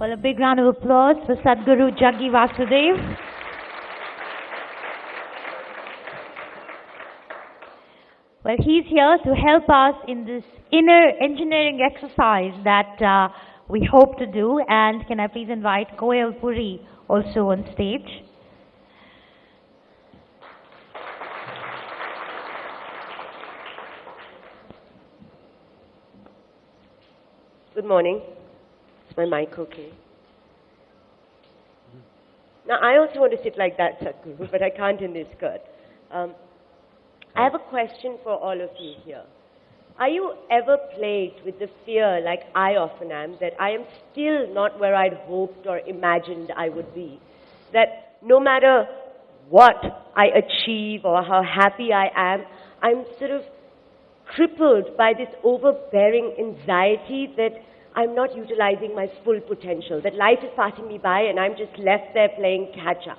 Well, a big round of applause for Sadhguru Jaggi Vasudev. Well, he's here to help us in this inner engineering exercise that we hope to do. And can I please invite Koel Puri also on stage? Good morning. Is my mic okay? Now, I also want to sit like that, Sadhguru, but I can't in this skirt. I have a question for all of you here. Are you ever plagued with the fear, like I often am, that I am still not where I'd hoped or imagined I would be? That no matter what I achieve or how happy I am, I'm sort of crippled by this overbearing anxiety that I'm not utilizing my full potential, that life is passing me by and I'm just left there playing catch up.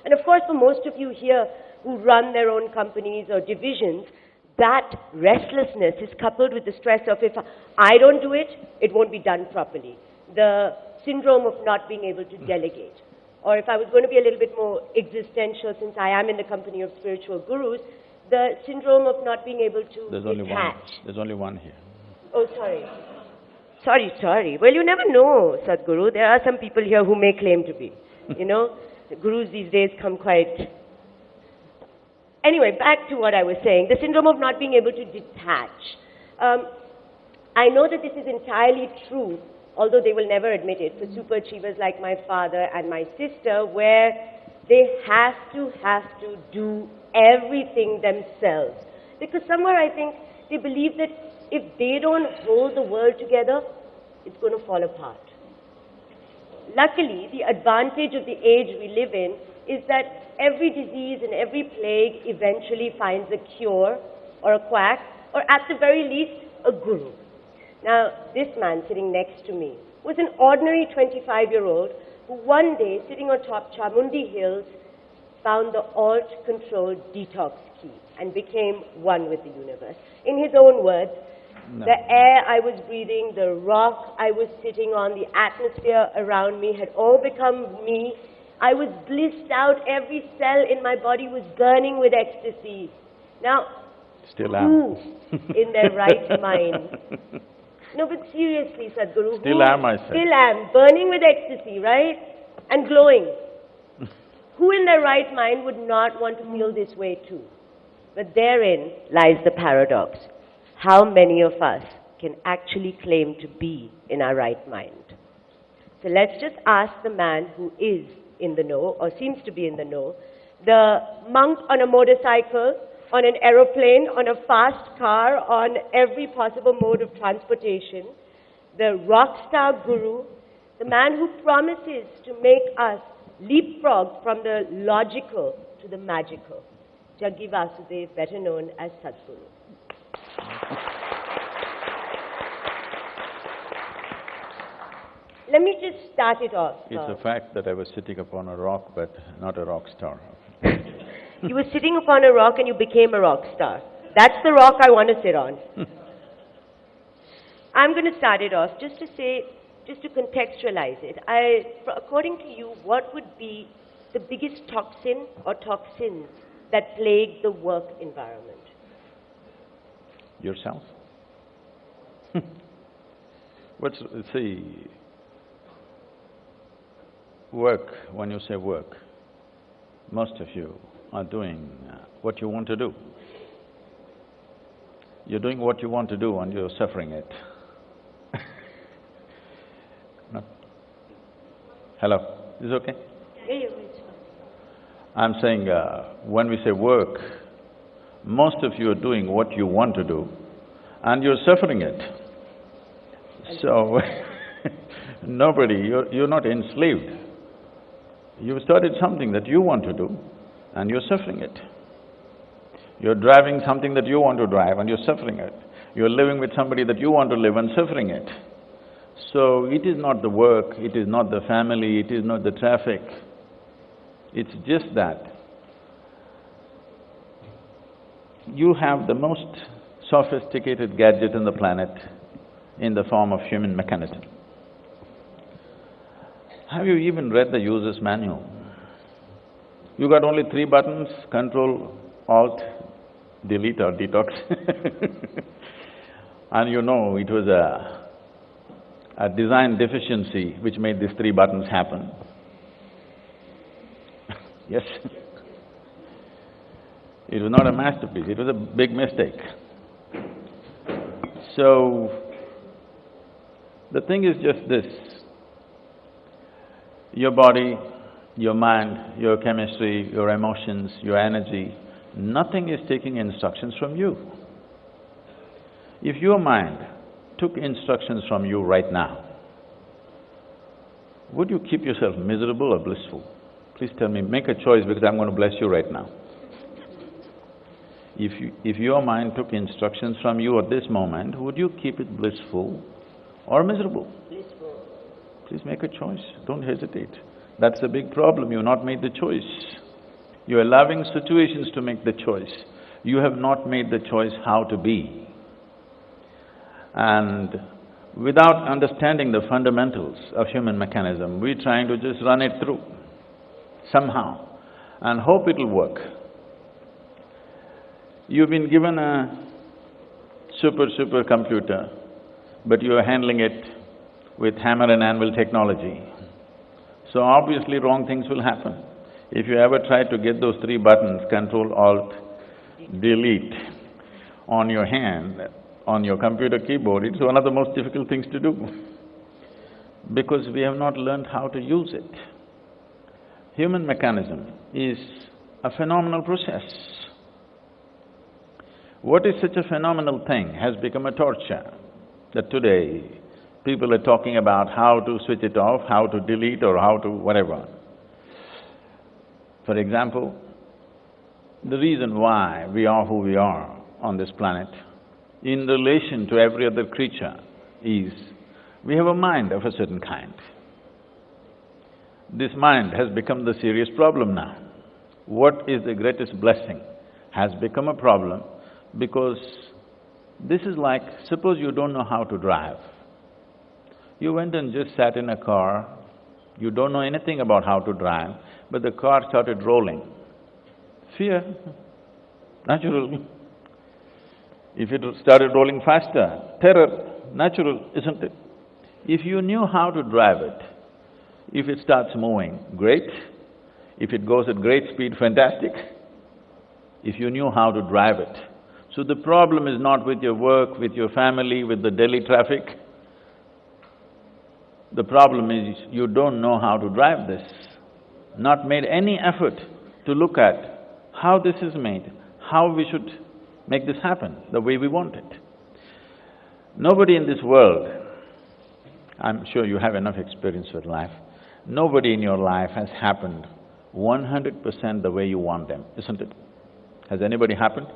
And of course, for most of you here who run their own companies or divisions, that restlessness is coupled with the stress of if I don't do it, it won't be done properly. The syndrome of not being able to delegate. Or if I was going to be a little bit more existential, since I am in the company of spiritual gurus, the syndrome of not being able to detach. There's only one here. Oh, sorry. Sorry. Well, you never know, Sadhguru. There are some people here who may claim to be. You know, the gurus these days come quite... Anyway, back to what I was saying. The syndrome of not being able to detach. I know that this is entirely true, although they will never admit it, for super achievers like my father and my sister, where they have to do everything themselves. Because somewhere I think they believe that if they don't hold the world together, it's going to fall apart. Luckily, the advantage of the age we live in is that every disease and every plague eventually finds a cure or a quack, or at the very least, a guru. Now, this man sitting next to me was an ordinary 25-year-old who one day, sitting on top Chamundi Hills, found the Alt-Ctrl+Detox key and became one with the universe. In his own words, the air I was breathing, the rock I was sitting on, the atmosphere around me had all become me. I was blissed out. Every cell in my body was burning with ecstasy. Now, Still who in their right mind? No, but seriously, Sadhguru. Still am, I said. Still am. Burning with ecstasy, right? And glowing. Who in their right mind would not want to feel this way too? But therein lies the paradox. How many of us can actually claim to be in our right mind? So let's just ask the man who is in the know, or seems to be in the know, the monk on a motorcycle, on an aeroplane, on a fast car, on every possible mode of transportation, the rock star guru, the man who promises to make us leapfrog from the logical to the magical. Jaggi Vasudev, better known as Sadhguru. Let me just start it off. It's the fact that I was sitting upon a rock, but not a rock star. You were sitting upon a rock and you became a rock star. That's the rock I want to sit on. I'm going to start it off just to say, just to contextualize it. According to you, what would be the biggest toxin or toxins that plague the work environment? Yourself? See, work, when you say work, most of you are doing what you want to do. You're doing what you want to do and you're suffering it. No? Hello? Is it okay? Yeah, it's fine. I'm saying, when we say work, most of you are doing what you want to do and you're suffering it. So, you're not enslaved. You've started something that you want to do and you're suffering it. You're driving something that you want to drive and you're suffering it. You're living with somebody that you want to live and suffering it. So, it is not the work, it is not the family, it is not the traffic. It's just that you have the most sophisticated gadget on the planet in the form of human mechanism. Have you even read the user's manual? You got only 3 buttons, Ctrl, Alt, Delete or Detox and you know it was a design deficiency which made these 3 buttons happen. Yes. It was not a masterpiece, it was a big mistake. So, the thing is just this, your body, your mind, your chemistry, your emotions, your energy, nothing is taking instructions from you. If your mind took instructions from you right now, would you keep yourself miserable or blissful? Please tell me, make a choice because I'm going to bless you right now. If your mind took instructions from you at this moment, would you keep it blissful or miserable? Blissful. Please make a choice, don't hesitate. That's the big problem, you've not made the choice. You're allowing situations to make the choice. You have not made the choice how to be. And without understanding the fundamentals of human mechanism, we're trying to just run it through somehow and hope it'll work. You've been given a super computer, but you're handling it with hammer and anvil technology. So obviously wrong things will happen. If you ever try to get those 3 buttons, Ctrl, Alt, Delete, on your hand, on your computer keyboard, it's one of the most difficult things to do because we have not learned how to use it. Human mechanism is a phenomenal process. What is such a phenomenal thing has become a torture, that today people are talking about how to switch it off, how to delete or how to whatever. For example, the reason why we are who we are on this planet in relation to every other creature is we have a mind of a certain kind. This mind has become the serious problem now. What is the greatest blessing has become a problem because this is like, suppose you don't know how to drive. You went and just sat in a car, you don't know anything about how to drive, but the car started rolling. Fear, natural. If it started rolling faster, terror, natural, isn't it? If you knew how to drive it, if it starts moving, great. If it goes at great speed, fantastic. If you knew how to drive it. So the problem is not with your work, with your family, with the Delhi traffic. The problem is you don't know how to drive this, not made any effort to look at how this is made, how we should make this happen the way we want it. Nobody in this world, I'm sure you have enough experience with life, nobody in your life has happened 100% the way you want them, isn't it? Has anybody happened?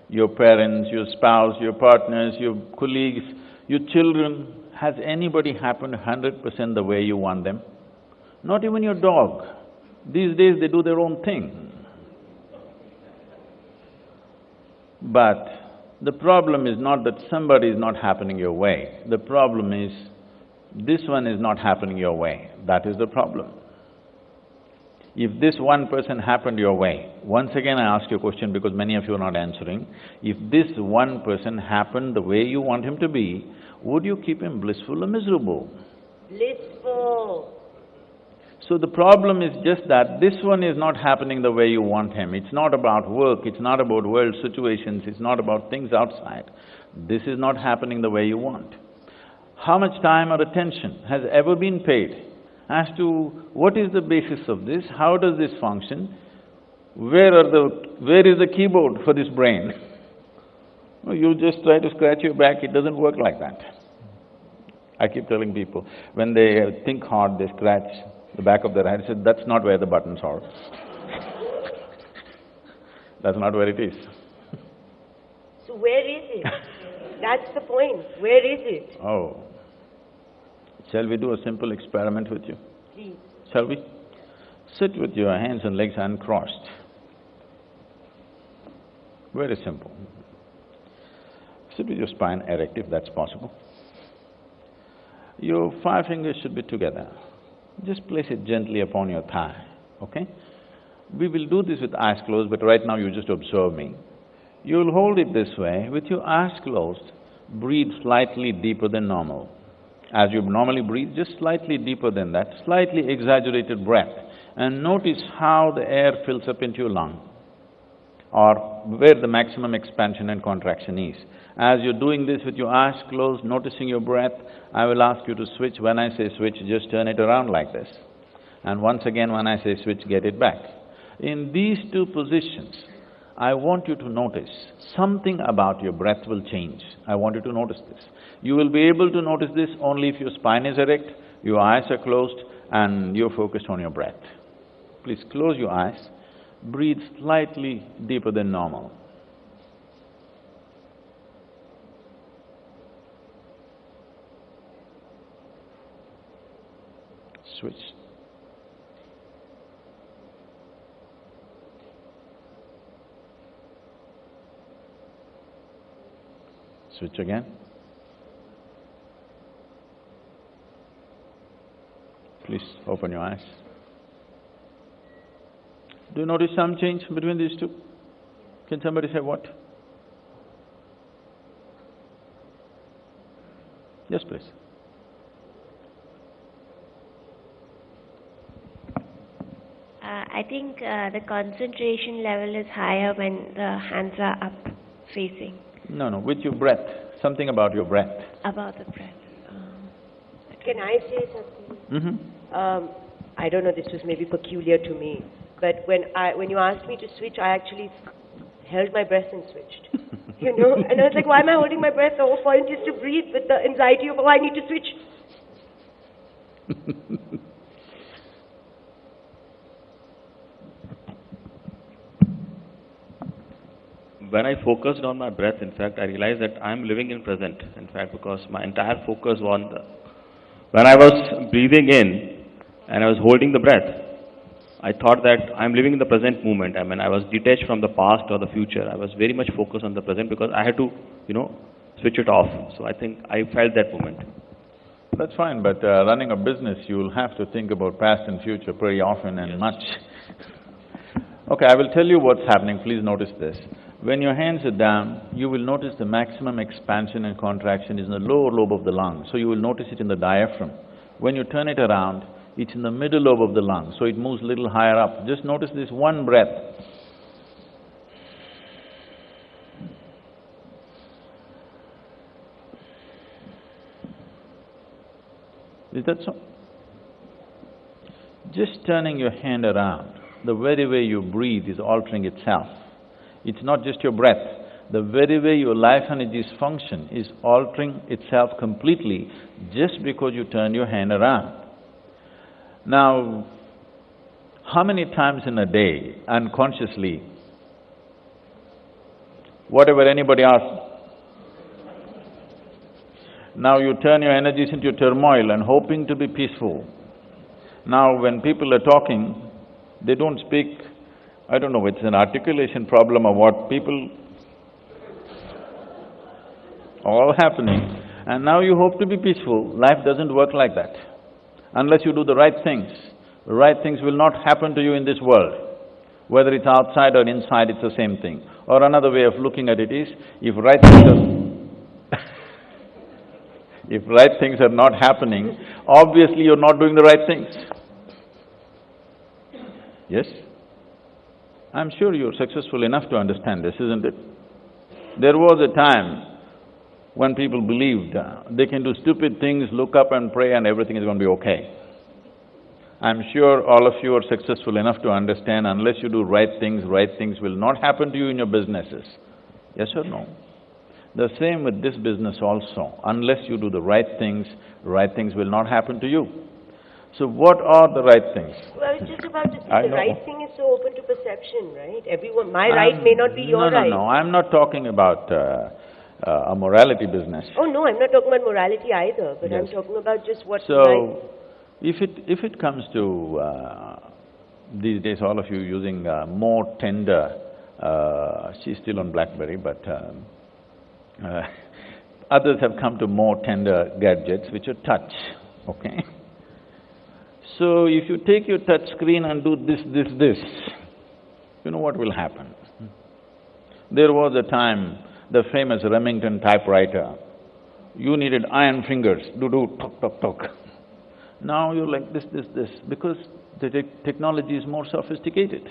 Your parents, your spouse, your partners, your colleagues, your children, has anybody happened 100% the way you want them? Not even your dog. These days they do their own thing. But the problem is not that somebody is not happening your way. The problem is, this one is not happening your way. That is the problem. If this one person happened your way, once again I ask you a question because many of you are not answering. If this one person happened the way you want him to be, would you keep him blissful or miserable? Blissful. So the problem is just that this one is not happening the way you want him. It's not about work, it's not about world situations, it's not about things outside. This is not happening the way you want. How much time or attention has ever been paid as to what is the basis of this, how does this function, where is the keyboard for this brain? Well, you just try to scratch your back, it doesn't work like that. I keep telling people, when they think hard, they scratch the back of their head, I said, that's not where the buttons are. That's not where it is. So where is it? That's the point. Where is it? Oh. Shall we do a simple experiment with you? Please. Shall we? Sit with your hands and legs uncrossed. Very simple. Sit with your spine erect if that's possible. Your 5 fingers should be together. Just place it gently upon your thigh, okay? We will do this with eyes closed, but right now you just observe me. You'll hold it this way, with your eyes closed, breathe slightly deeper than normal. As you normally breathe, just slightly deeper than that, slightly exaggerated breath, and notice how the air fills up into your lung, or where the maximum expansion and contraction is. As you're doing this with your eyes closed, noticing your breath, I will ask you to switch. When I say switch, just turn it around like this. And once again, when I say switch, get it back. In these two positions, I want you to notice something about your breath will change. I want you to notice this. You will be able to notice this only if your spine is erect, your eyes are closed, and you're focused on your breath. Please close your eyes, breathe slightly deeper than normal. Switch. Switch again. Please open your eyes. Do you notice some change between these two? Can somebody say what? Yes, please. I think the concentration level is higher when the hands are up facing. No, with your breath. Something about your breath. About the breath. Can I say something? I don't know, this was maybe peculiar to me, but when you asked me to switch, I actually held my breath and switched. You know? And I was like, why am I holding my breath? The whole point is to breathe with the anxiety of, oh, I need to switch. When I focused on my breath, in fact, I realized that I'm living in present, in fact, because my entire focus was on when I was breathing in and I was holding the breath, I thought that I'm living in the present moment. I mean, I was detached from the past or the future. I was very much focused on the present because I had to, switch it off. So I think I felt that moment. That's fine, but running a business, you'll have to think about past and future pretty often and much. Okay, I will tell you what's happening, please notice this. When your hands are down, you will notice the maximum expansion and contraction is in the lower lobe of the lung, so you will notice it in the diaphragm. When you turn it around, it's in the middle lobe of the lung, so it moves a little higher up. Just notice this one breath. Is that so? Just turning your hand around, the very way you breathe is altering itself. It's not just your breath. The very way your life energies function is altering itself completely just because you turn your hand around. Now, how many times in a day, unconsciously, whatever anybody asks, now you turn your energies into turmoil and hoping to be peaceful. Now, when people are talking, they don't speak, I don't know, it's an articulation problem or what, people all happening, and now you hope to be peaceful. Life doesn't work like that. Unless you do the right things. The right things will not happen to you in this world. Whether it's outside or inside, it's the same thing. Or another way of looking at it is, if right things are… if right things are not happening, obviously you're not doing the right things. Yes? I'm sure you're successful enough to understand this, isn't it? There was a time when people believed they can do stupid things, look up and pray and everything is going to be okay. I'm sure all of you are successful enough to understand unless you do right things will not happen to you in your businesses. Yes or no? The same with this business also. Unless you do the right things will not happen to you. So what are the right things? Well, I was just about to say, the right thing is so open to perception, right? Everyone… my right may not be your right. No, I'm not talking about a morality business. Oh no, I'm not talking about morality either, but Yes. I'm talking about just what… So, if it comes to these days, all of you using more tender, she's still on BlackBerry, but others have come to more tender gadgets which are touch, okay? So if you take your touch screen and do this, you know what will happen? There was a time, the famous Remington typewriter, you needed iron fingers, do, tock, tock, tock. Now you're like this, because the technology is more sophisticated.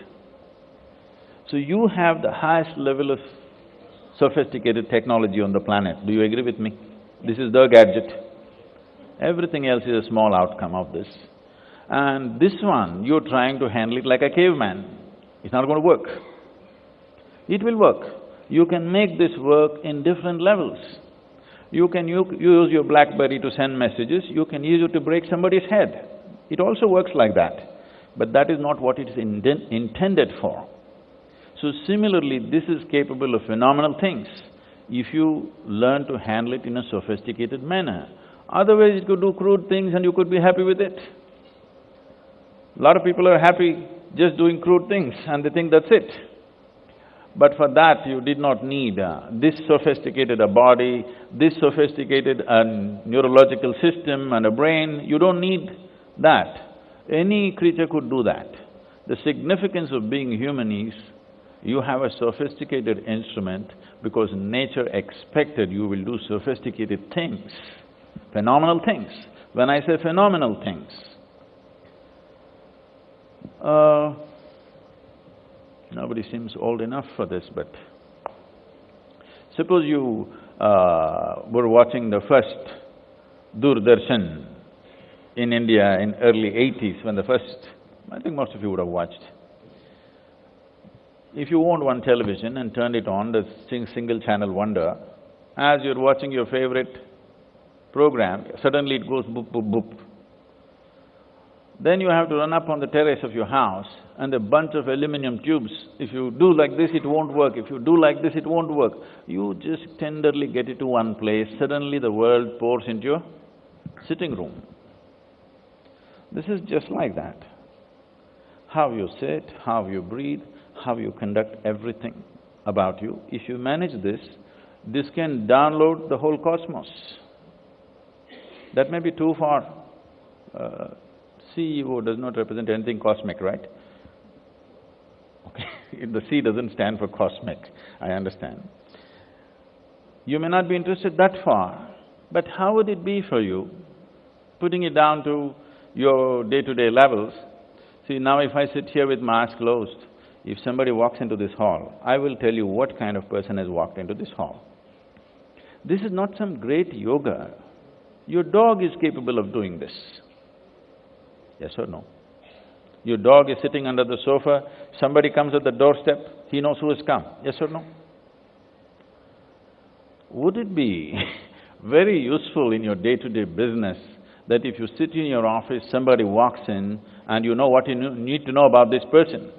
So you have the highest level of sophisticated technology on the planet. Do you agree with me? This is the gadget. Everything else is a small outcome of this. And this one, you're trying to handle it like a caveman. It's not going to work. It will work. You can make this work in different levels. You can use your BlackBerry to send messages, you can use it to break somebody's head. It also works like that. But that is not what it is intended for. So similarly, this is capable of phenomenal things if you learn to handle it in a sophisticated manner. Otherwise, it could do crude things and you could be happy with it. A lot of people are happy just doing crude things and they think that's it. But for that, you did not need this sophisticated a body, this sophisticated neurological system and a brain. You don't need that. Any creature could do that. The significance of being human is, you have a sophisticated instrument because nature expected you will do sophisticated things, phenomenal things. When I say phenomenal things, nobody seems old enough for this, but suppose you were watching the first Doordarshan in India in early 80s, when the first… I think most of you would have watched. If you owned one television and turned it on, the single channel wonder, as you're watching your favorite program, suddenly it goes boop, boop, boop. Then you have to run up on the terrace of your house and a bunch of aluminum tubes. If you do like this, it won't work. If you do like this, it won't work. You just tenderly get it to one place, suddenly the world pours into your sitting room. This is just like that. How you sit, how you breathe, how you conduct everything about you. If you manage this, this can download the whole cosmos. That may be too far. CEO does not represent anything cosmic, right? Okay, the C doesn't stand for cosmic, I understand. You may not be interested that far, but how would it be for you, putting it down to your day-to-day levels? See, now if I sit here with my eyes closed, if somebody walks into this hall, I will tell you what kind of person has walked into this hall. This is not some great yoga. Your dog is capable of doing this. Yes or no? Your dog is sitting under the sofa, somebody comes at the doorstep, he knows who has come. Yes or no? Would it be very useful in your day-to-day business that if you sit in your office, somebody walks in and you know what you need to know about this person?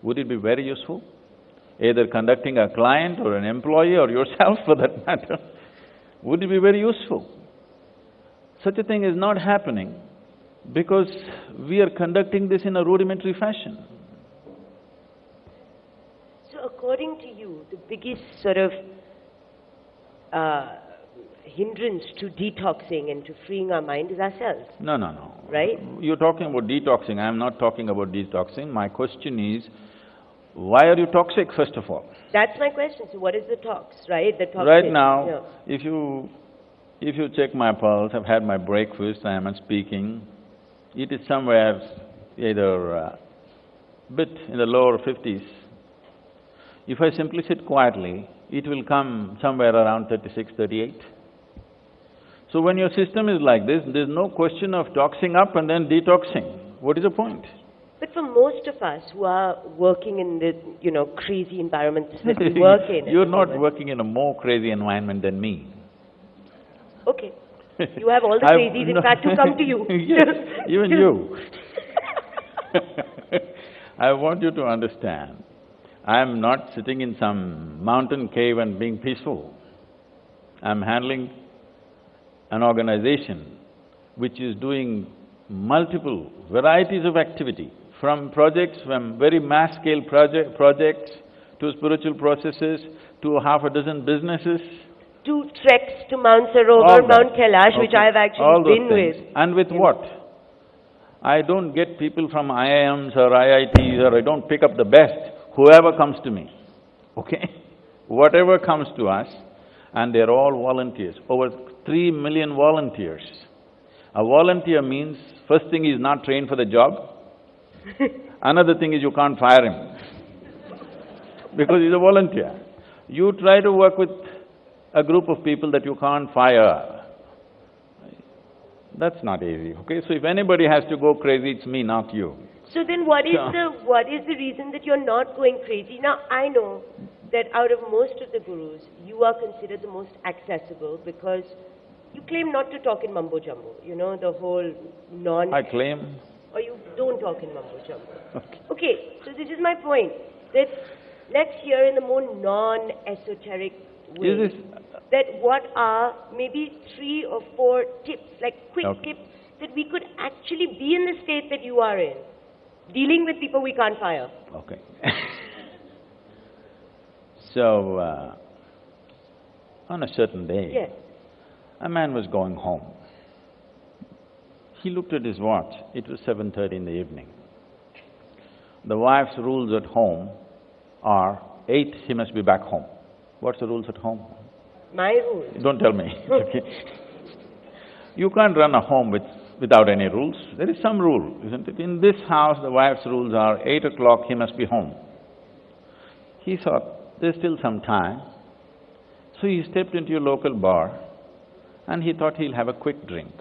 Would it be very useful? Either conducting a client or an employee or yourself for that matter. Would it be very useful? Such a thing is not happening because we are conducting this in a rudimentary fashion. So according to you, the biggest sort of hindrance to detoxing and to freeing our mind is ourselves. No. Right? You're talking about detoxing, I'm not talking about detoxing. My question is, why are you toxic, first of all? That's my question. So what is the tox, right? The toxin. Right now, Yeah. if you check my pulse, I've had my breakfast, I am speaking, it is somewhere either bit in the lower 50s. If I simply sit quietly, it will come somewhere around 36, 38. So when your system is like this, there's no question of toxing up and then detoxing. What is the point? But for most of us who are working in the, crazy environments that we work in… You're not working in a more crazy environment than me. Okay. You have all the crazies, in fact, who come to you. Yes, even you. I want you to understand, I'm not sitting in some mountain cave and being peaceful. I'm handling an organization which is doing multiple varieties of activity, from projects, from very mass-scale projects to spiritual processes to half a dozen businesses. 2 treks to Mount Sarovar, Mount Kailash, which I have actually been with. And with what? I don't get people from IIMs or IITs, or I don't pick up the best, whoever comes to me, okay? Whatever comes to us, and they're all volunteers, over 3 million volunteers. A volunteer means, first thing, he's not trained for the job. Another thing is you can't fire him because he's a volunteer. You try to work with a group of people that you can't fire. That's not easy, okay? So if anybody has to go crazy, it's me, not you. So then what is the reason that you're not going crazy? Now, I know that out of most of the gurus, you are considered the most accessible because you claim not to talk in mumbo-jumbo, you know, the whole I claim. Or you don't talk in mumbo-jumbo. Okay, so this is my point, that let's hear in a more non-esoteric way that what are maybe 3 or 4 tips, like quick tips, that we could actually be in the state that you are in, dealing with people we can't fire. Okay. So, on a certain day, a man was going home. He looked at his watch, it was 7:30 in the evening. The wife's rules at home are 8, he must be back home. What's the rules at home? My rules? Don't tell me, okay? You can't run a home without any rules. There is some rule, isn't it? In this house, the wife's rules are 8 o'clock, he must be home. He thought, there's still some time. So he stepped into a local bar and he thought he'll have a quick drink.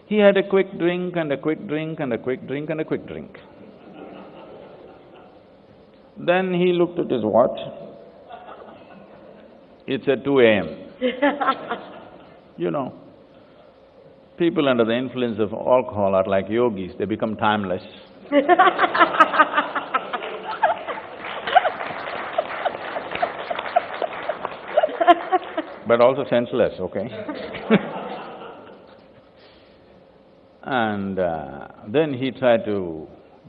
He had a quick drink and a quick drink and a quick drink and a quick drink. Then he looked at his watch. It's at 2 a.m. You know, people under the influence of alcohol are like yogis, they become timeless. But also senseless, okay? And then he tried to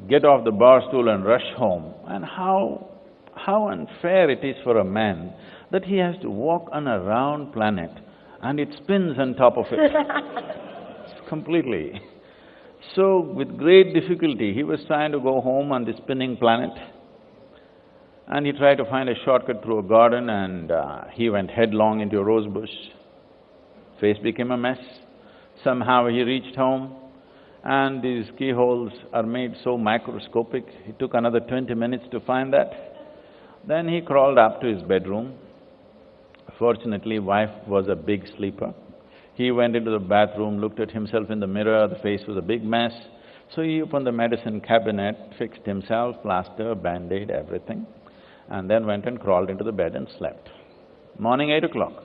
get off the bar stool and rush home. And how unfair it is for a man that he has to walk on a round planet and it spins on top of it. Completely. So, with great difficulty, he was trying to go home on the spinning planet. And he tried to find a shortcut through a garden and he went headlong into a rose bush. Face became a mess. Somehow he reached home and these keyholes are made so microscopic, it took another 20 minutes to find that. Then he crawled up to his bedroom. Fortunately, wife was a big sleeper. He went into the bathroom, looked at himself in the mirror, the face was a big mess. So he opened the medicine cabinet, fixed himself, plaster, band-aid, everything, and then went and crawled into the bed and slept. Morning 8 o'clock,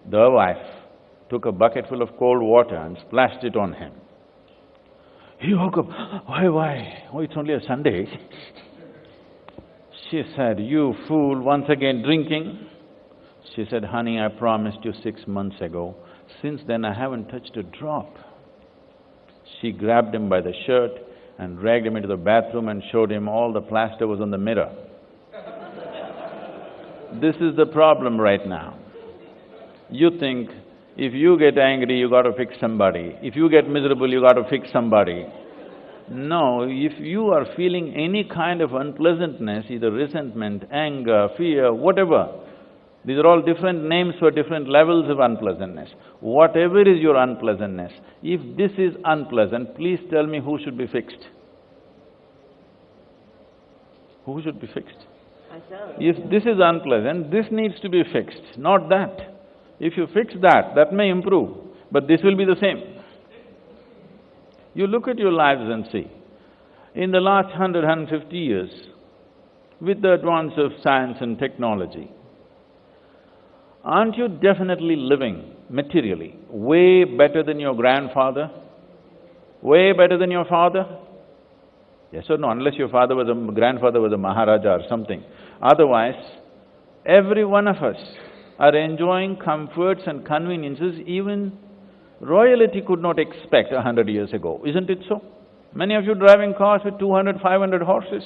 the wife took a bucket full of cold water and splashed it on him. He woke up, why? Oh, it's only a Sunday. She said, you fool, once again drinking? She said, honey, I promised you 6 months ago. Since then, I haven't touched a drop. She grabbed him by the shirt and dragged him into the bathroom and showed him all the plaster was on the mirror. This is the problem right now. You think, if you get angry, you got to fix somebody. If you get miserable, you got to fix somebody. No, if you are feeling any kind of unpleasantness, either resentment, anger, fear, whatever, these are all different names for different levels of unpleasantness. Whatever is your unpleasantness, if this is unpleasant, please tell me who should be fixed. Who should be fixed? If this is unpleasant, this needs to be fixed, not that. If you fix that, that may improve, but this will be the same. You look at your lives and see, in the last 100, 150 years, with the advance of science and technology, aren't you definitely living materially way better than your grandfather? Way better than your father? Yes or no, unless your grandfather was a Maharaja or something. Otherwise, every one of us are enjoying comforts and conveniences even royalty could not expect 100 years ago, isn't it so? Many of you driving cars with 200, 500 horses.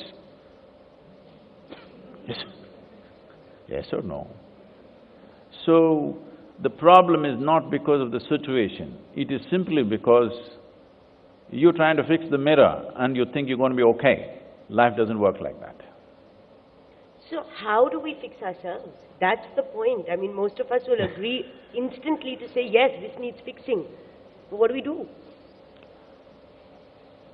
Yes. Yes or no? So, the problem is not because of the situation, it is simply because You're trying to fix the mirror and you think you're going to be okay. Life doesn't work like that. So how do we fix ourselves? That's the point. I mean, most of us will agree instantly to say, yes, this needs fixing. But what do we do?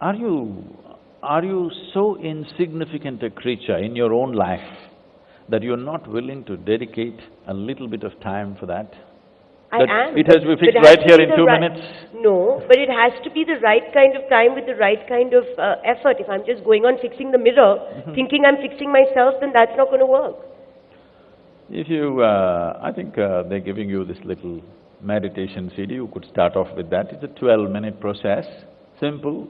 Are you so insignificant a creature in your own life that you're not willing to dedicate a little bit of time for that? I am. It has to be but fixed it has right to here be in the 2 right- minutes? No, but it has to be the right kind of time with the right kind of effort. If I'm just going on fixing the mirror, thinking I'm fixing myself, then that's not going to work. If you… I think they're giving you this little meditation CD, you could start off with that. It's a 12-minute process, simple.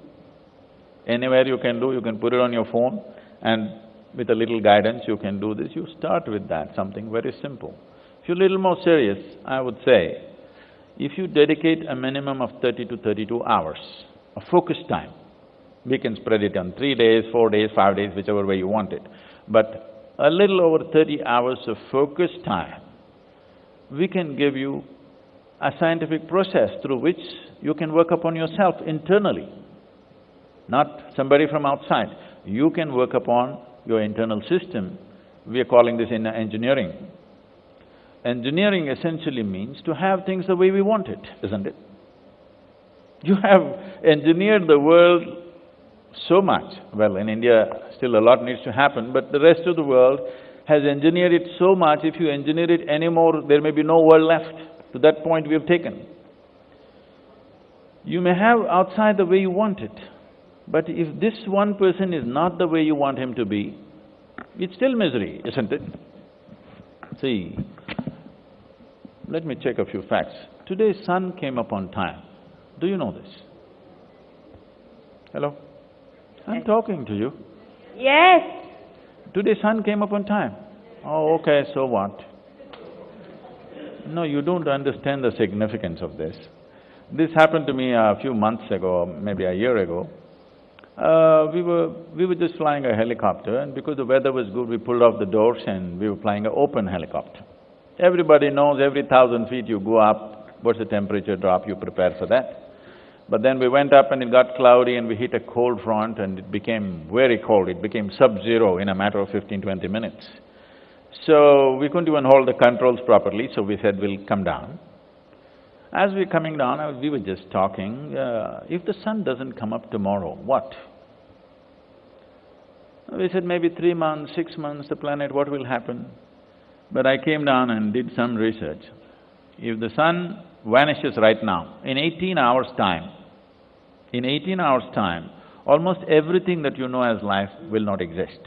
Anywhere you can do, you can put it on your phone and with a little guidance you can do this. You start with that, something very simple. If you're a little more serious, I would say, if you dedicate a minimum of 30 to 32 hours of focused time, we can spread it on 3 days, 4 days, 5 days, whichever way you want it. But a little over 30 hours of focused time, we can give you a scientific process through which you can work upon yourself internally, not somebody from outside. You can work upon your internal system. We are calling this in engineering. Engineering essentially means to have things the way we want it, isn't it? You have engineered the world so much. Well, in India, still a lot needs to happen, but the rest of the world has engineered it so much, if you engineer it anymore, there may be no world left. To that point we have taken. You may have outside the way you want it, but if this one person is not the way you want him to be, it's still misery, isn't it? See, let me check a few facts. Today sun came up on time. Do you know this? Hello? I'm talking to you. Yes. Today sun came up on time. Oh, okay, so what? No, you don't understand the significance of this. This happened to me a few months ago, maybe a year ago. We were just flying a helicopter, and because the weather was good, we pulled off the doors and we were flying an open helicopter. Everybody knows every 1,000 feet you go up, what's the temperature drop, you prepare for that. But then we went up and it got cloudy and we hit a cold front and it became very cold. It became sub-zero in a matter of 15–20 minutes. So we couldn't even hold the controls properly, so we said we'll come down. As we're coming down, we were just talking, if the sun doesn't come up tomorrow, what? We said maybe 3 months, 6 months, the planet, what will happen? But I came down and did some research. If the sun vanishes right now, in 18 hours' time, almost everything that you know as life will not exist.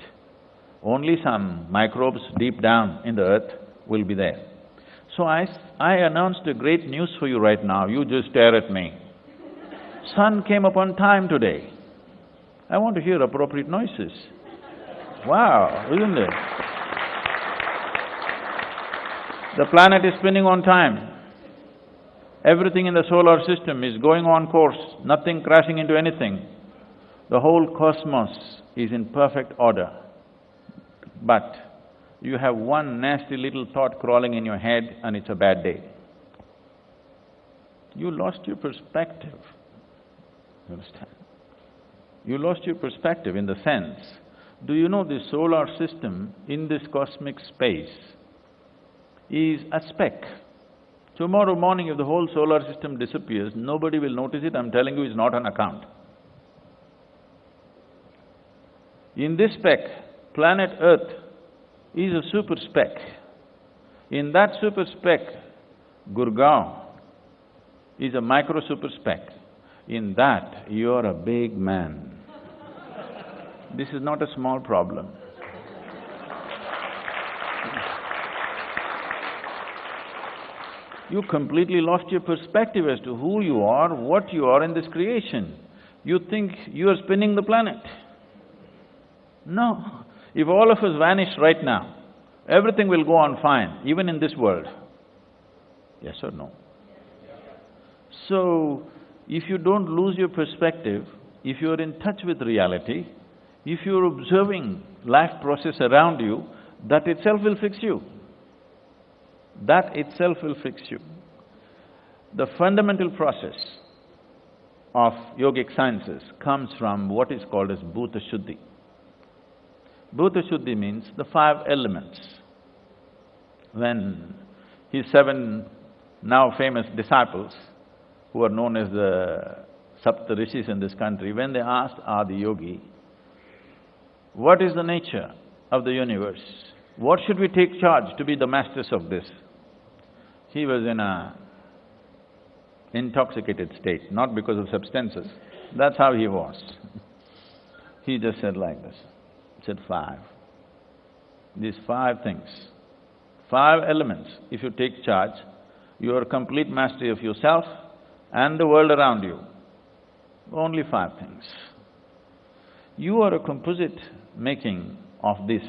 Only some microbes deep down in the earth will be there. So I announced a great news for you right now, you just stare at me. Sun came up on time today. I want to hear appropriate noises. Wow, isn't it? The planet is spinning on time. Everything in the solar system is going on course, nothing crashing into anything. The whole cosmos is in perfect order. But you have one nasty little thought crawling in your head and it's a bad day. You lost your perspective, you understand? You lost your perspective in the sense, do you know the solar system in this cosmic space is a speck. Tomorrow morning if the whole solar system disappears, nobody will notice it, I'm telling you, it's not on account. In this speck, planet Earth is a super speck. In that super speck, Gurgaon is a micro super speck. In that, you're a big man. This is not a small problem. You completely lost your perspective as to who you are, what you are in this creation. You think you are spinning the planet. No. If all of us vanish right now, everything will go on fine, even in this world. Yes or no? So, if you don't lose your perspective, if you're in touch with reality, if you're observing life process around you, that itself will fix you. That itself will fix you. The fundamental process of yogic sciences comes from what is called as Bhuta Shuddhi. Bhuta Shuddhi means the 5 elements. When his 7 now famous disciples, who are known as the Sapta Rishis in this country, when they asked Adi Yogi, what is the nature of the universe? What should we take charge to be the masters of this? He was in a intoxicated state, not because of substances. That's how he was. He just said like this, he said 5. These 5 things, 5 elements, if you take charge, you are complete mastery of yourself and the world around you. Only 5 things. You are a composite making of this: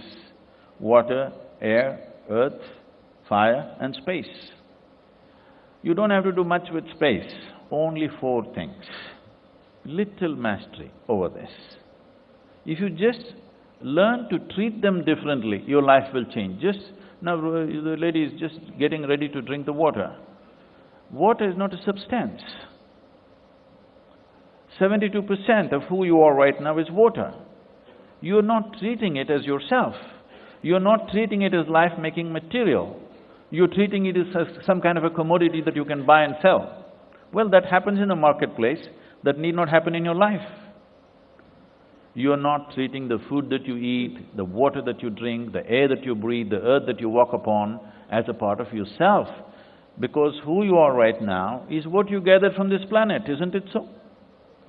water, air, earth, fire and space. You don't have to do much with space, only 4 things. Little mastery over this. If you just learn to treat them differently, your life will change. Just now, the lady is just getting ready to drink the water. Water is not a substance. 72% of who you are right now is water. You're not treating it as yourself. You're not treating it as life-making material. You're treating it as some kind of a commodity that you can buy and sell. Well, that happens in a marketplace, that need not happen in your life. You're not treating the food that you eat, the water that you drink, the air that you breathe, the earth that you walk upon as a part of yourself. Because who you are right now is what you gathered from this planet, isn't it so?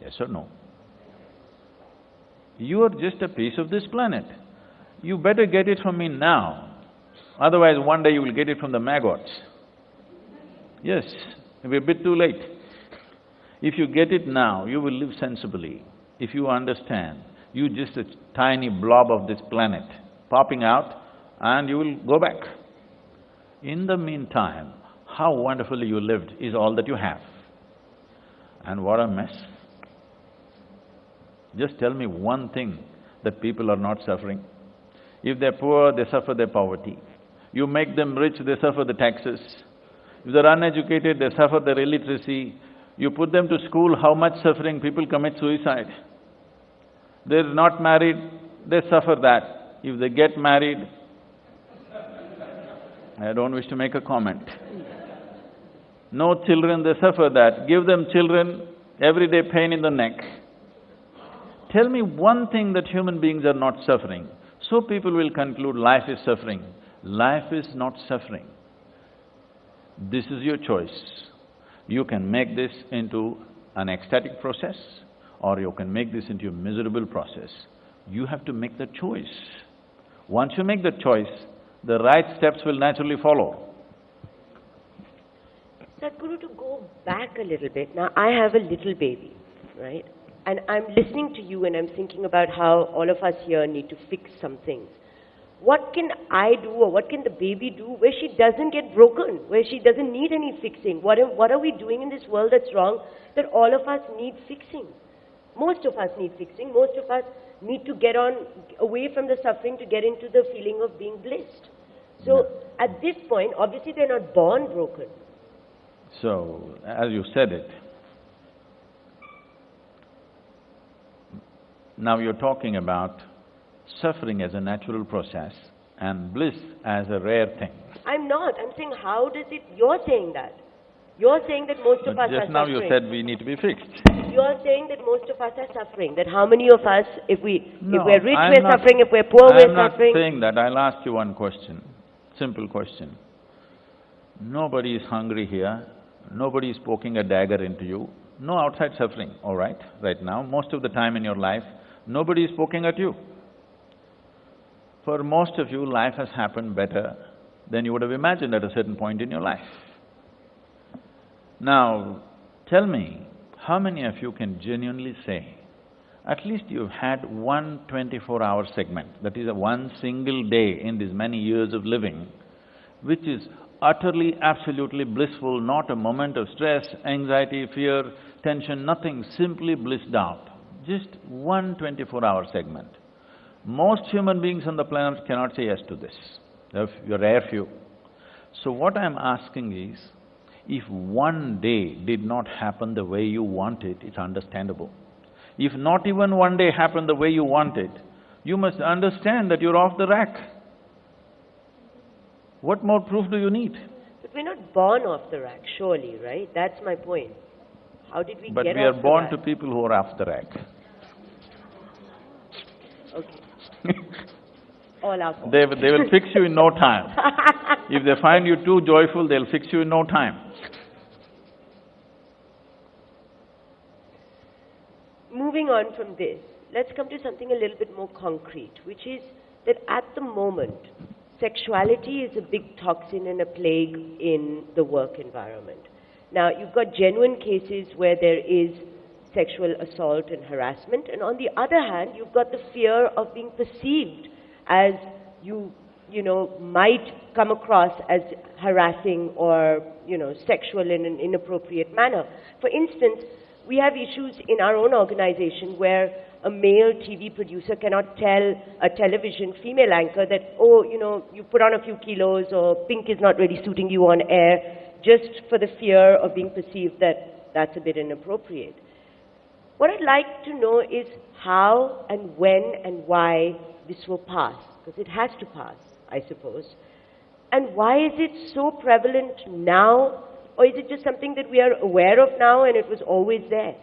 Yes or no? You are just a piece of this planet. You better get it from me now. Otherwise, one day you will get it from the maggots. Yes, it'll be a bit too late. If you get it now, you will live sensibly. If you understand, you're just a tiny blob of this planet, popping out, and you will go back. In the meantime, how wonderfully you lived is all that you have. And what a mess. Just tell me one thing that people are not suffering. If they're poor, they suffer their poverty. You make them rich, they suffer the taxes. If they're uneducated, they suffer their illiteracy. You put them to school, how much suffering, people commit suicide. They're not married, they suffer that. If they get married, I don't wish to make a comment. No children, they suffer that. Give them children, everyday pain in the neck. Tell me one thing that human beings are not suffering. So people will conclude life is suffering. Life is not suffering. This is your choice. You can make this into an ecstatic process, or you can make this into a miserable process. You have to make the choice. Once you make the choice, the right steps will naturally follow. Sadhguru, to go back a little bit, now I have a little baby, right? And I'm listening to you and I'm thinking about how all of us here need to fix some things. What can I do, or what can the baby do where she doesn't get broken, where she doesn't need any fixing? What are we doing in this world that's wrong that all of us need fixing? Most of us need fixing. Most of us need to get on away from the suffering to get into the feeling of being blissed. So at this point, obviously they're not born broken. So, as you said it, now you're talking about suffering as a natural process and bliss as a rare thing. I'm not. I'm saying how does it… You're saying that. You're saying that most of us are Just now suffering. you said we need to be fixed. You're saying that most of us are suffering, that how many of us, if we're rich, I'm we're suffering, if we're poor, we're suffering. I'm not saying that. I'll ask you one question, simple question. Nobody is hungry here, nobody is poking a dagger into you, no outside suffering, all right, right now. Most of the time in your life, nobody is poking at you. For most of you, life has happened better than you would have imagined at a certain point in your life. Now, tell me, how many of you can genuinely say, at least you've had one 24-hour segment, that is one single day in these many years of living, which is utterly, absolutely blissful, not a moment of stress, anxiety, fear, tension, nothing, simply blissed out. Just one 24-hour segment. Most human beings on the planet cannot say yes to this. You're a rare few. So what I'm asking is, If one day did not happen the way you want it, it's understandable. If not even one day happened the way you want it, you must understand that you're off the rack. What more proof do you need? But we're not born off the rack, surely, right? That's my point. How did we But get we are off the born rack? to people who are off the rack. Okay. All our fault. They will fix you in no time. If they find you too joyful, they'll fix you in no time. Moving on from this, let's come to something a little bit more concrete, which is that at the moment, sexuality is a big toxin and a plague in the work environment. Now, you've got genuine cases where there is sexual assault and harassment, and on the other hand, you've got the fear of being perceived as you might come across as harassing or, sexual in an inappropriate manner. For instance, we have issues in our own organization where a male TV producer cannot tell a television female anchor that, oh, you put on a few kilos or pink is not really suiting you on air, just for the fear of being perceived that that's a bit inappropriate. What I'd like to know is how and when and why this will pass, because it has to pass, I suppose. And why is it so prevalent now? Or is it just something that we are aware of now and it was always there?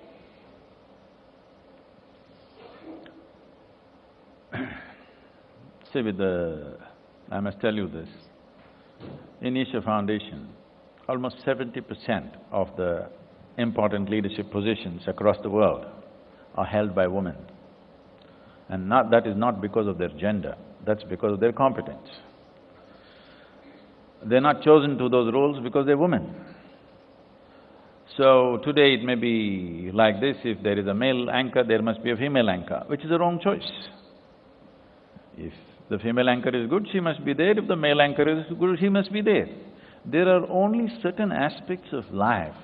See, I must tell you this, in Isha Foundation, almost 70% of the important leadership positions across the world are held by women. And that is not because of their gender, that's because of their competence. They're not chosen to those roles because they're women. So today it may be like this, if there is a male anchor, there must be a female anchor, which is the wrong choice. If the female anchor is good, she must be there. If the male anchor is good, he must be there. There are only certain aspects of life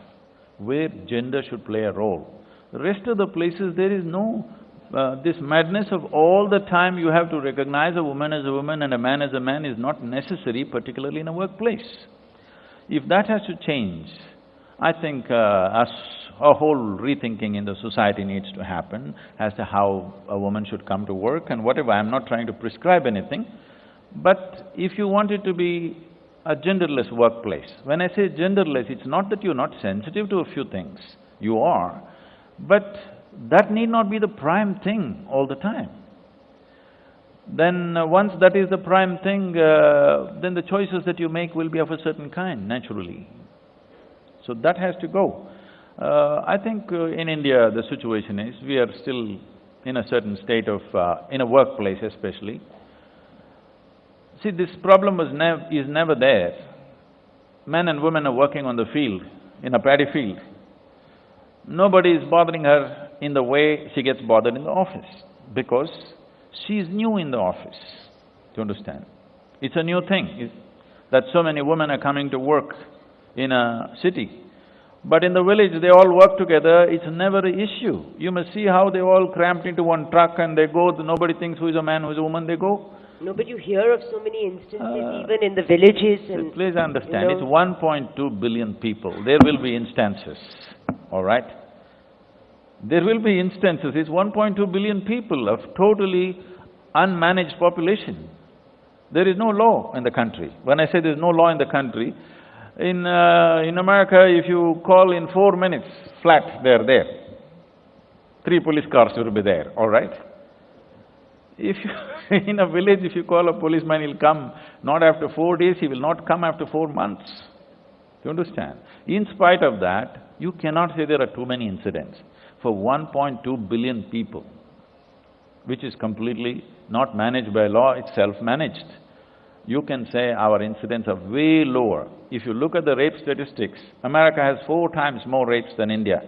where gender should play a role. The rest of the places there is no… this madness of all the time you have to recognize a woman as a woman and a man as a man is not necessary, particularly in a workplace. If that has to change, I think a whole rethinking in the society needs to happen as to how a woman should come to work and whatever. I'm not trying to prescribe anything, but if you want it to be a genderless workplace, when I say genderless, it's not that you're not sensitive to a few things, you are, but that need not be the prime thing all the time. Then once that is the prime thing, then the choices that you make will be of a certain kind, naturally. So that has to go. I think in India the situation is, we are still in a certain state of… in a workplace especially. See, this problem is never there. Men and women are working on the field, in a paddy field. Nobody is bothering her in the way she gets bothered in the office, because she is new in the office, do you understand? It's a new thing, that so many women are coming to work in a city. But in the village, they all work together, it's never an issue. You must see how they all cramped into one truck and they go, nobody thinks who is a man, who is a woman, they go. No, but you hear of so many instances even in the villages and… Please understand, it's 1.2 billion people, there will be instances, all right? There will be instances, it's 1.2 billion people of totally unmanaged population. There is no law in the country. When I say there is no law in the country, in America, if you call in 4 minutes, flat, they're there. 3 police cars will be there, all right? If you… in a village, if you call a policeman, he'll come not after 4 days, he will not come after 4 months. Do you understand? In spite of that, you cannot say there are too many incidents. For 1.2 billion people, which is completely not managed by law, it's self-managed, you can say our incidents are way lower. If you look at the rape statistics, America has 4 times more rapes than India.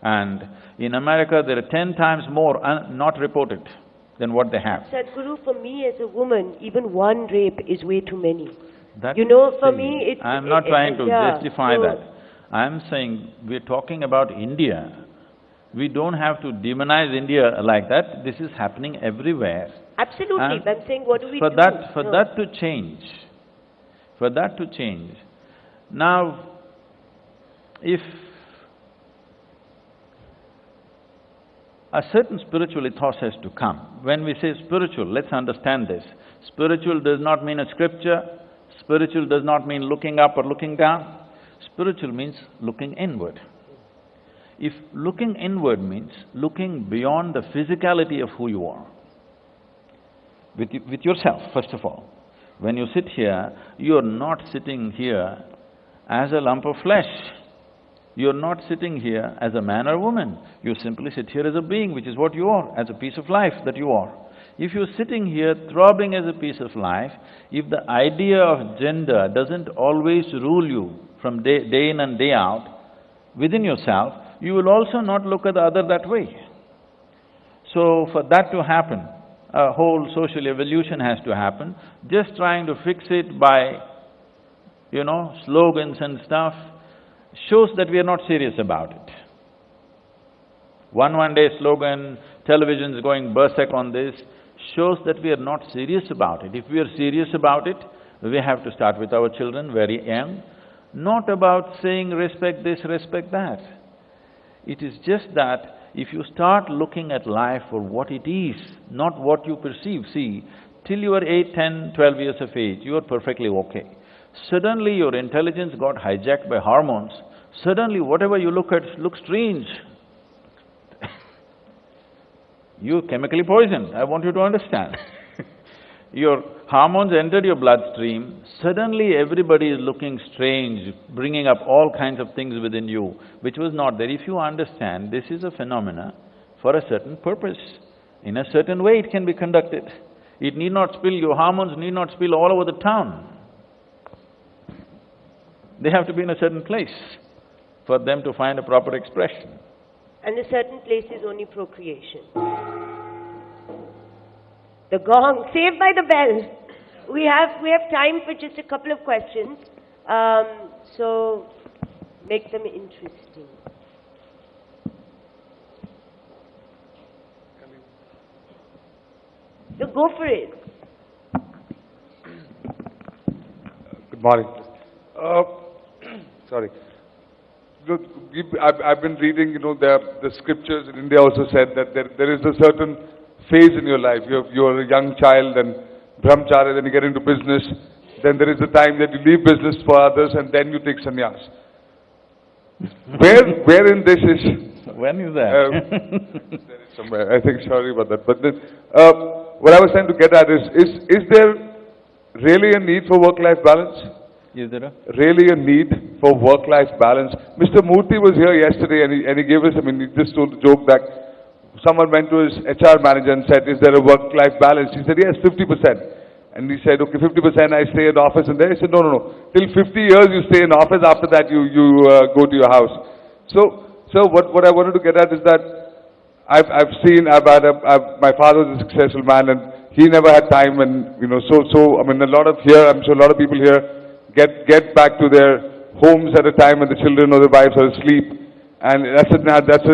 And in America, there are 10 times more not reported than what they have. Sadhguru, for me as a woman, even one rape is way too many. That… for me it's… I'm not trying to justify so that. I'm saying we're talking about India. We don't have to demonize India like that, this is happening everywhere. Absolutely, And I'm saying what do we do? For that to change, now, if a certain spiritual ethos has to come. When we say spiritual, let's understand this. Spiritual does not mean a scripture, spiritual does not mean looking up or looking down. Spiritual means looking inward. If looking inward means looking beyond the physicality of who you are, with yourself, first of all. When you sit here, you're not sitting here as a lump of flesh. You're not sitting here as a man or woman. You simply sit here as a being, which is what you are, as a piece of life that you are. If you're sitting here throbbing as a piece of life, if the idea of gender doesn't always rule you from day in and day out within yourself, you will also not look at the other that way. So for that to happen, a whole social evolution has to happen. Just trying to fix it by, slogans and stuff shows that we are not serious about it. One day slogan, television is going berserk on this, shows that we are not serious about it. If we are serious about it, we have to start with our children very young, not about saying respect this, respect that. It is just that if you start looking at life for what it is, not what you perceive, see, till you are 8, 10, 12 years of age, you are perfectly okay. Suddenly your intelligence got hijacked by hormones, suddenly whatever you look at looks strange. You're chemically poisoned, I want you to understand. Your hormones entered your bloodstream, suddenly everybody is looking strange, bringing up all kinds of things within you, which was not there. If you understand, this is a phenomena for a certain purpose. In a certain way it can be conducted. It need not spill, your hormones need not spill all over the town. They have to be in a certain place for them to find a proper expression. And a certain place is only procreation. The gong, saved by the bell. We have time for just a couple of questions, so make them interesting. So go for it. Good morning. Sorry. Look, I've been reading, the scriptures in India also said that there is a certain phase in your life. You're a young child and brahmacharya, then you get into business, then there is a time that you leave business for others and then you take sannyas. Where in this is… When is that? There is somewhere, I think, sorry about that. But then, what I was trying to get at is there really a need for work-life balance? Is there really a need for work-life balance? Mr. Murthy was here yesterday and he gave us, he just told a joke that someone went to his HR manager and said, is there a work-life balance? He said, yes, 50%. And he said, okay, 50% I stay in office and there. He said, no. Till 50 years you stay in office, after that you go to your house. So what I wanted to get at is that my father was a successful man and he never had time and, a lot of here, I'm sure a lot of people here get back to their homes at a time when the children or the wives are asleep, and that's an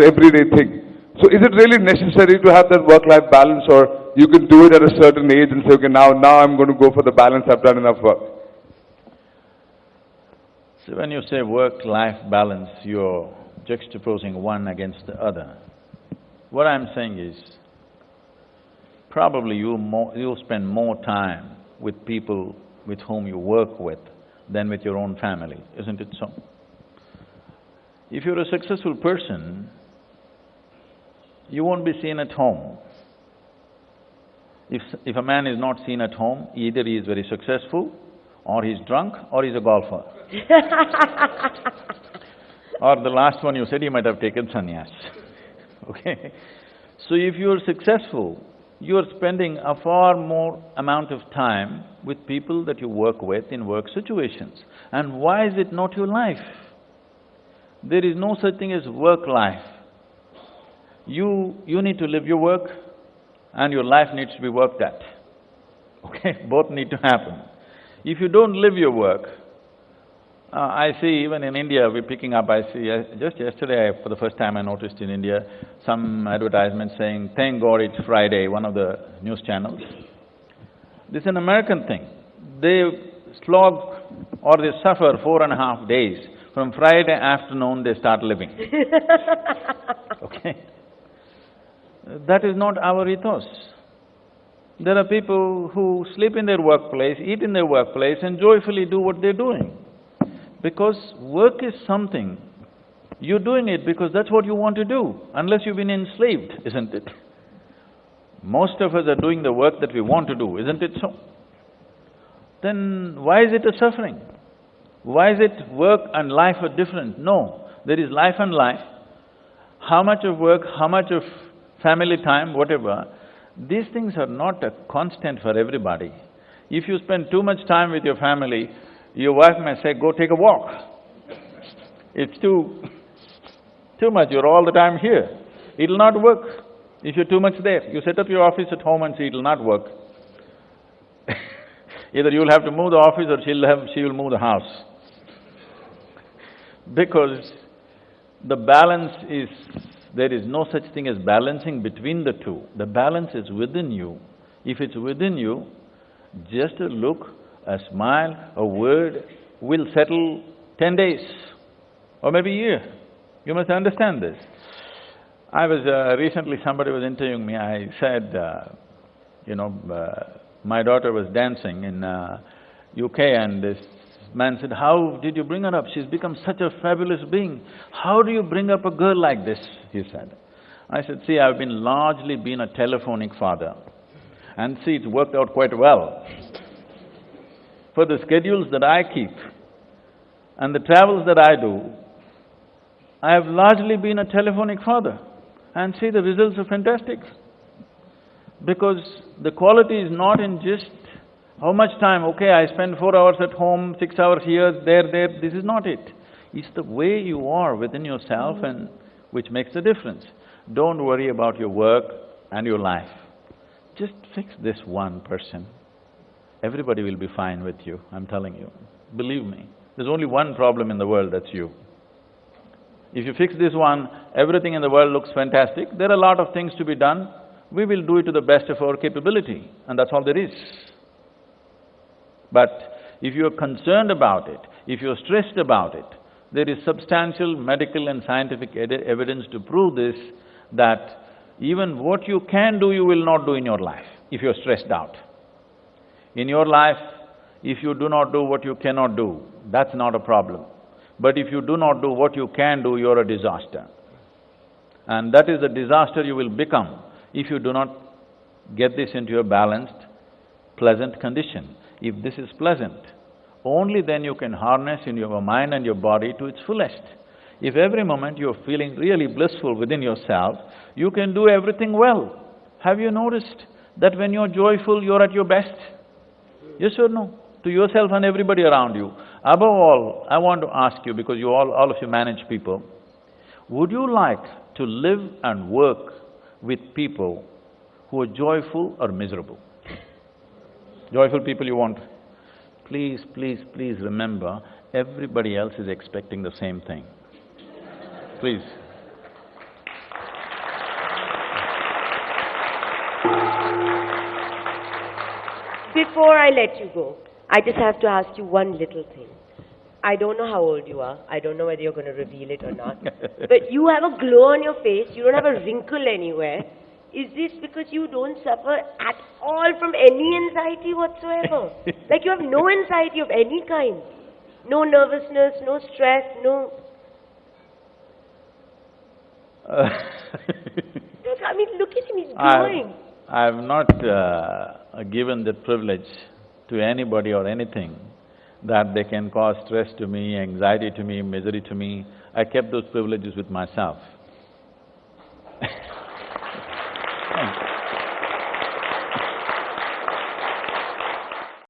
everyday thing. So is it really necessary to have that work-life balance, or you can do it at a certain age and say, okay, now I'm going to go for the balance, I've done enough work? So when you say work-life balance, you're juxtaposing one against the other. What I'm saying is, probably you spend more time with people with whom you work with than with your own family, isn't it so? If you're a successful person, you won't be seen at home. If a man is not seen at home, either he is very successful, or he's drunk, or he's a golfer. Or the last one you said, he might have taken sannyas. Okay? So if you're successful, you're spending a far more amount of time with people that you work with in work situations. And why is it not your life? There is no such thing as work life. You need to live your work and your life needs to be worked at. Okay? Both need to happen. If you don't live your work, I see even in India, we're picking up, just yesterday, for the first time I noticed in India, some advertisement saying, thank God it's Friday, one of the news channels. This is an American thing. They slog or they suffer 4.5 days. From Friday afternoon, they start living. Okay? That is not our ethos. There are people who sleep in their workplace, eat in their workplace, and joyfully do what they're doing. Because work is something, you're doing it because that's what you want to do, unless you've been enslaved, isn't it? Most of us are doing the work that we want to do, isn't it so? Then why is it a suffering? Why is it work and life are different? No, there is life and life. How much of work, how much of family time, whatever, these things are not a constant for everybody. If you spend too much time with your family, your wife may say, go take a walk. It's too much, you're all the time here. It'll not work if you're too much there. You set up your office at home and see it'll not work. Either you'll have to move the office or she will move the house. Because the balance is… there is no such thing as balancing between the two. The balance is within you. If it's within you, just a look, a smile, a word will settle 10 days or maybe a year. You must understand this. I was… recently somebody was interviewing me, I said, my daughter was dancing in UK and this man said, how did you bring her up? She's become such a fabulous being. How do you bring up a girl like this? He said. I said, see, I've largely been a telephonic father. And see, it's worked out quite well. For the schedules that I keep and the travels that I do, I have largely been a telephonic father. And see, the results are fantastic. Because the quality is not in just how much time, okay, I spend 4 hours at home, 6 hours here, there, this is not it. It's the way you are within yourself and which makes the difference. Don't worry about your work and your life. Just fix this one person. Everybody will be fine with you, I'm telling you. Believe me, there's only one problem in the world, that's you. If you fix this one, everything in the world looks fantastic. There are a lot of things to be done. We will do it to the best of our capability, and that's all there is. But if you're concerned about it, if you're stressed about it, there is substantial medical and scientific evidence to prove this, that even what you can do, you will not do in your life, if you're stressed out. In your life, if you do not do what you cannot do, that's not a problem. But if you do not do what you can do, you're a disaster. And that is the disaster you will become if you do not get this into a balanced, pleasant condition. If this is pleasant, only then you can harness in your mind and your body to its fullest. If every moment you're feeling really blissful within yourself, you can do everything well. Have you noticed that when you're joyful, you're at your best? Yes or no? To yourself and everybody around you. Above all, I want to ask you, because you all of you manage people, would you like to live and work with people who are joyful or miserable? Joyful people you want. Please, please, please remember, everybody else is expecting the same thing. Please. Before I let you go, I just have to ask you one little thing. I don't know how old you are, I don't know whether you're going to reveal it or not, but you have a glow on your face, you don't have a wrinkle anywhere. Is this because you don't suffer at all from any anxiety whatsoever? Like you have no anxiety of any kind? No nervousness, no stress, no… I mean, look at him, he's glowing. I've not given the privilege to anybody or anything that they can cause stress to me, anxiety to me, misery to me. I kept those privileges with myself.